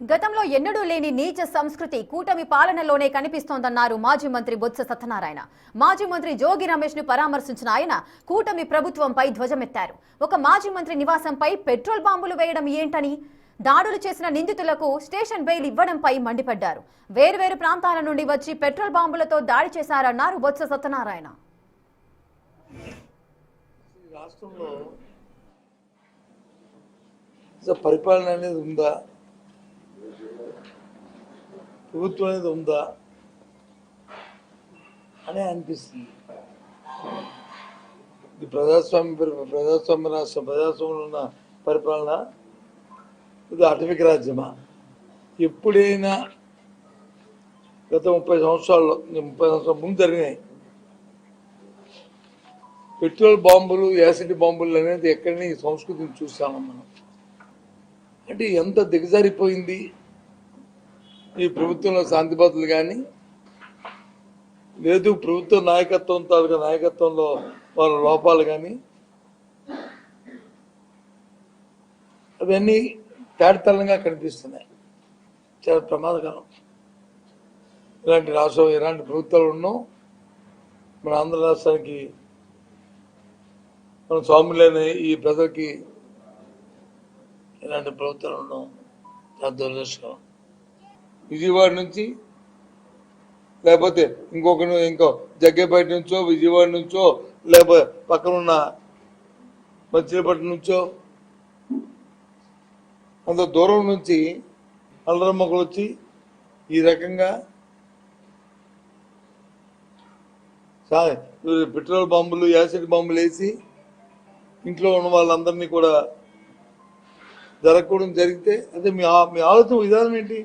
గతంలో ఎన్నడూ లేని నీచ సంస్కృతి కూటమి పాలనలోనే కనిపిస్తోందన్నారు మాజీ మంత్రి బొత్స సత్యనారాయణ. మాజీ మంత్రి జోగి రమేష్ ను పరామర్శించిన ఆయన కూటమి ప్రభుత్వంపై ధ్వజమెత్తారు. ఒక మాజీ మంత్రి నివాసంపై పెట్రోల్ బాంబులు వేయడం ఏంటని, దాడులు చేసిన నిందితులకు స్టేషన్ బెయిల్ ఇవ్వడంపై మండిపడ్డారు. వేర్వేరు ప్రాంతాల నుండి వచ్చి పెట్రోల్ బాంబులతో దాడి చేశారన్నారు బొత్స సత్యనారాయణ. రాష్ట్రంలో పరిపాలన అనేది ఉందా, ప్రభుత్వం అనేది ఉందా అని అనిపిస్తుంది. ఇది ప్రజాస్వామ్య రాష్ట్రం, ప్రజాస్వామ్యంలో ఉన్న పరిపాలన, ఇది అటవిక రాజ్యమా? ఎప్పుడైనా గత 30 సంవత్సరాల ముందు జరిగినాయి పెట్రోల్ బాంబులు, యాసిడ్ బాంబులు అనేది ఎక్కడైనా ఈ సంస్కృతిని చూస్తాము మనం. అంటే ఎంత దిగజారిపోయింది ఈ ప్రభుత్వంలో శాంతి భద్రతలు కానీ, లేదు ప్రభుత్వ నాయకత్వంలో వాళ్ళ లోపాలు కానీ, అవన్నీ తేటతెల్లంగా కనిపిస్తున్నాయి. చాలా ప్రమాదకరం. ఇలాంటి ప్రభుత్వాలు ఉన్నాం. మన ఆంధ్ర రాష్ట్రానికి, మన స్వాములైన ఈ ప్రజలకి ఇలాంటి ప్రభుత్వాలు ఉన్నాం. చాలా దురదృష్టం. విజయవాడ నుంచి లేకపోతే ఇంకో జగ్గేపేట నుంచో, విజయవాడ నుంచో, లేకపోతే పక్కనున్న మచిలీపట్నం నుంచో, అంత దూరం నుంచి అల్లరమ్మకులు వచ్చి ఈ రకంగా పెట్రోల్ బాంబులు, యాసిడ్ బాంబులు వేసి ఇంట్లో ఉన్న వాళ్ళందరినీ కూడా జరగకూడదు. జరిగితే అదే మీ ఆలోచన విధానం ఏంటి?